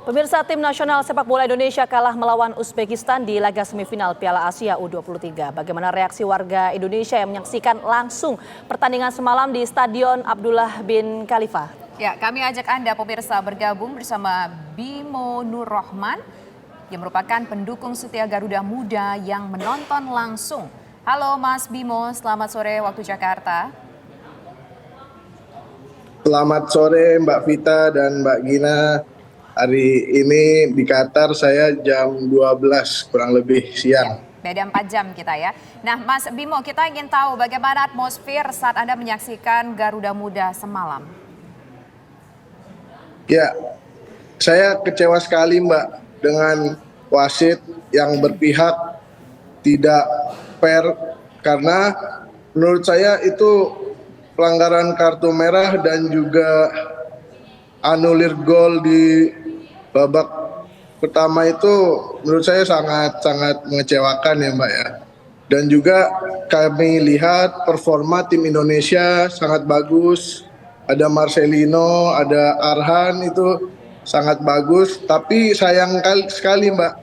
Pemirsa, tim nasional sepak bola Indonesia kalah melawan Uzbekistan di laga semifinal Piala Asia U23. Bagaimana reaksi warga Indonesia yang menyaksikan langsung pertandingan semalam di Stadion Abdullah bin Khalifa? Ya, kami ajak Anda pemirsa bergabung bersama Bimo Nur Rahman yang merupakan pendukung setia Garuda Muda yang menonton langsung. Halo Mas Bimo, selamat sore waktu Jakarta. Selamat sore Mbak Vita dan Mbak Gina. Hari ini di Qatar saya jam 12 kurang lebih siang. Beda 4 jam kita ya. Nah Mas Bimo, kita ingin tahu bagaimana atmosfer saat Anda menyaksikan Garuda Muda semalam. Ya, saya kecewa sekali Mbak dengan wasit yang berpihak tidak fair karena menurut saya itu pelanggaran kartu merah dan juga anulir gol di babak pertama itu menurut saya sangat mengecewakan ya Mbak ya. Dan juga kami lihat performa tim Indonesia sangat bagus. Ada Marcelino, ada Arhan itu sangat bagus. Tapi sayang sekali Mbak.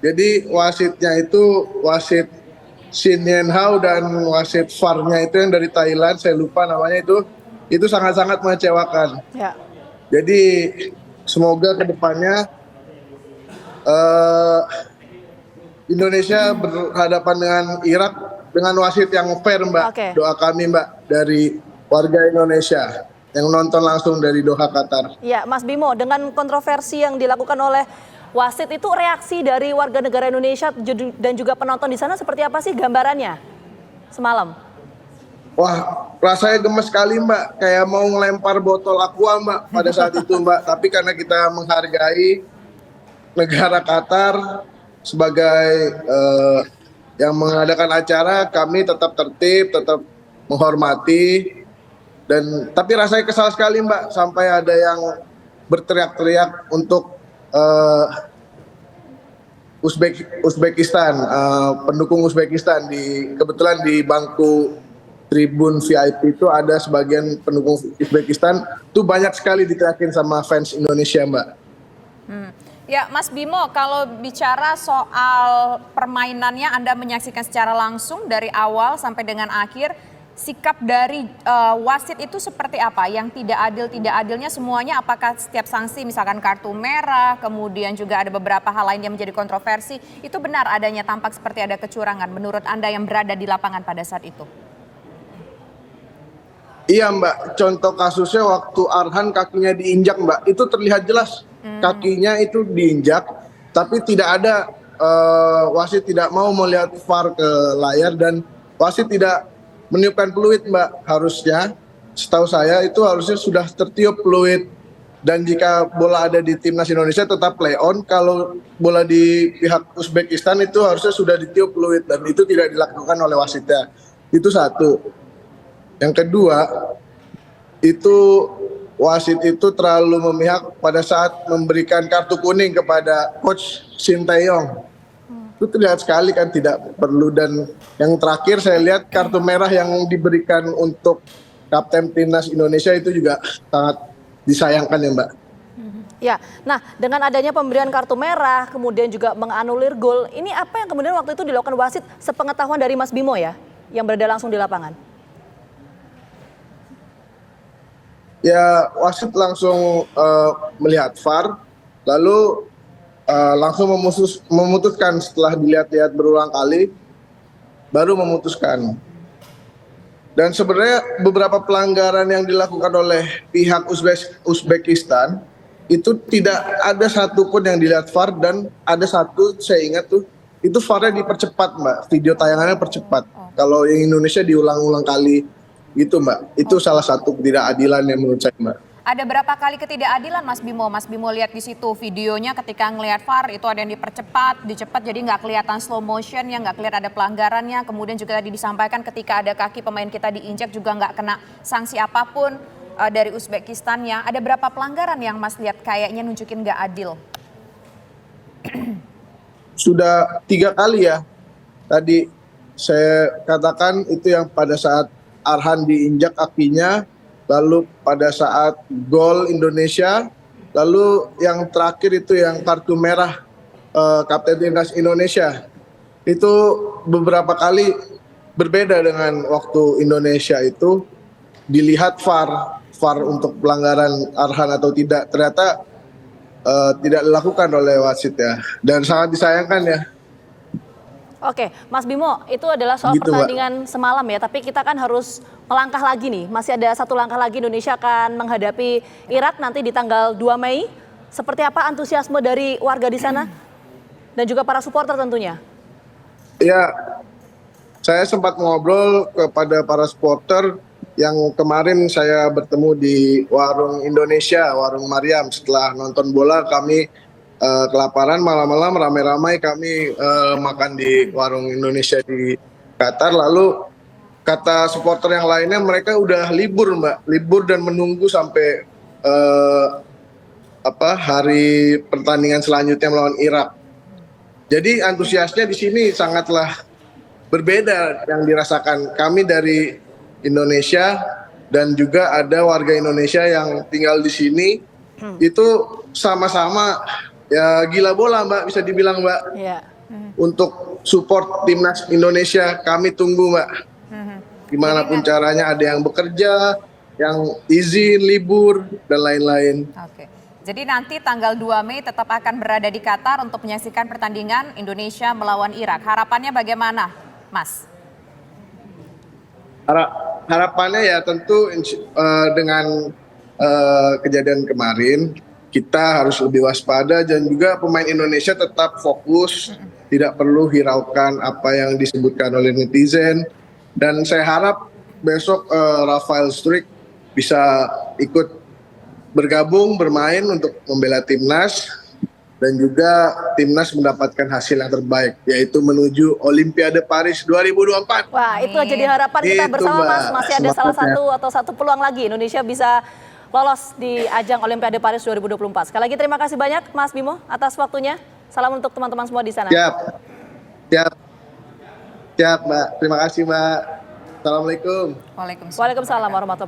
Jadi wasitnya itu wasit Shin Yen Hao dan wasit VAR-nya itu yang dari Thailand, saya lupa namanya itu sangat-sangat mengecewakan. Ya. Jadi semoga kedepannya Indonesia berhadapan dengan Irak dengan wasit yang fair Mbak. Oke. Doa kami Mbak dari warga Indonesia yang nonton langsung dari Doha, Qatar. Ya, Mas Bimo, dengan kontroversi yang dilakukan oleh wasit itu reaksi dari warga negara Indonesia dan juga penonton di sana seperti apa sih gambarannya semalam? Wah, rasanya gemes sekali Mbak, kayak mau ngelempar botol aqua Mbak pada saat itu Mbak. Tapi karena kita menghargai negara Qatar sebagai yang mengadakan acara, kami tetap tertib, tetap menghormati. Tapi rasanya kesal sekali Mbak, sampai ada yang berteriak-teriak untuk Uzbekistan, pendukung Uzbekistan. Kebetulan di bangku tribun VIP itu ada sebagian pendukung Uzbekistan, tuh banyak sekali diteriakin sama fans Indonesia Mbak. Ya Mas Bimo, kalau bicara soal permainannya Anda menyaksikan secara langsung dari awal sampai dengan akhir, sikap dari wasit itu seperti apa? Yang tidak adilnya semuanya, apakah setiap sanksi misalkan kartu merah, kemudian juga ada beberapa hal lain yang menjadi kontroversi, itu benar adanya tampak seperti ada kecurangan menurut Anda yang berada di lapangan pada saat itu? Iya Mbak, contoh kasusnya waktu Arhan kakinya diinjak Mbak, itu terlihat jelas kakinya itu diinjak, tapi tidak ada wasit tidak mau melihat VAR ke layar dan wasit tidak meniupkan peluit Mbak. Harusnya, setahu saya itu harusnya sudah tertiup peluit, dan jika bola ada di timnas Indonesia tetap play on, kalau bola di pihak Uzbekistan itu harusnya sudah ditiup peluit dan itu tidak dilakukan oleh wasitnya. Itu satu. Yang kedua, itu wasit itu terlalu memihak pada saat memberikan kartu kuning kepada coach Shin Tae-yong. Itu terlihat sekali kan tidak perlu. Dan yang terakhir saya lihat kartu merah yang diberikan untuk kapten timnas Indonesia itu juga sangat disayangkan ya Mbak. Ya, nah dengan adanya pemberian kartu merah kemudian juga menganulir gol, ini apa yang kemudian waktu itu dilakukan wasit sepengetahuan dari Mas Bimo ya, yang berada langsung di lapangan? Ya, wasit langsung melihat VAR, lalu langsung memutuskan setelah dilihat-lihat berulang kali, baru memutuskan. Dan sebenarnya beberapa pelanggaran yang dilakukan oleh pihak Uzbekistan itu tidak ada satupun yang dilihat VAR, dan ada satu saya ingat tuh, itu VAR-nya dipercepat Mbak, video tayangannya percepat. Kalau yang Indonesia diulang-ulang kali. Gitu Mbak, itu salah satu ketidakadilan yang menurut saya Mbak. Ada berapa kali ketidakadilan Mas Bimo? Mas Bimo lihat di situ videonya ketika ngelihat VAR itu ada yang dicepat jadi nggak kelihatan slow motion, yang nggak kelihatan ada pelanggarannya. Kemudian juga tadi disampaikan ketika ada kaki pemain kita diinjak juga nggak kena sanksi apapun dari Uzbekistan ya. Ada berapa pelanggaran yang Mas lihat kayaknya nunjukin nggak adil? Sudah 3 kali ya. Tadi saya katakan itu yang pada saat Arhan diinjak kakinya, lalu pada saat gol Indonesia, Lalu yang terakhir itu yang kartu merah Kapten Timnas Indonesia. Itu beberapa kali berbeda dengan waktu Indonesia itu dilihat VAR untuk pelanggaran Arhan atau tidak. Ternyata tidak dilakukan oleh wasit ya. Dan sangat disayangkan ya. Oke, Mas Bimo, itu adalah soal Gitu, Mbak. pertandingan semalam ya, tapi kita kan harus melangkah lagi nih. Masih ada satu langkah lagi, Indonesia akan menghadapi Irak nanti di tanggal 2 Mei. Seperti apa antusiasme dari warga di sana? Dan juga para supporter tentunya. Ya, saya sempat ngobrol kepada para supporter yang kemarin saya bertemu di warung Indonesia, warung Mariam. Setelah nonton bola kami kelaparan, malam-malam ramai-ramai kami makan di warung Indonesia di Qatar. Lalu kata supporter yang lainnya mereka udah libur Mbak, libur dan menunggu sampai hari pertandingan selanjutnya melawan Irak. Jadi antusiasnya di sini sangatlah berbeda yang dirasakan kami dari Indonesia dan juga ada warga Indonesia yang tinggal di sini. Itu sama-sama ya gila bola Mbak, bisa dibilang Mbak. Iya. Untuk support timnas Indonesia kami tunggu Mbak. Gimana pun caranya, ada yang bekerja, yang izin libur dan lain-lain. Oke. Jadi nanti tanggal 2 Mei tetap akan berada di Qatar untuk menyaksikan pertandingan Indonesia melawan Irak. Harapannya bagaimana, Mas? Harapannya ya tentu dengan kejadian kemarin kita harus lebih waspada dan juga pemain Indonesia tetap fokus, tidak perlu hiraukan apa yang disebutkan oleh netizen. Dan saya harap besok Rafael Struijk bisa ikut bergabung bermain untuk membela timnas dan juga timnas mendapatkan hasil yang terbaik, yaitu menuju Olimpiade Paris 2024. Wah, itu jadi harapan kita Itu, bersama Mbak, Mas. Masih ada salah semangatnya. satu peluang lagi Indonesia bisa lolos di ajang Olimpiade Paris 2024. Sekali lagi terima kasih banyak Mas Bimo atas waktunya. Salam untuk teman-teman semua di sana. Siap Mbak. Terima kasih Mbak. Assalamualaikum. Waalaikumsalam. Waalaikumsalam warahmatullahi wabarakatuh.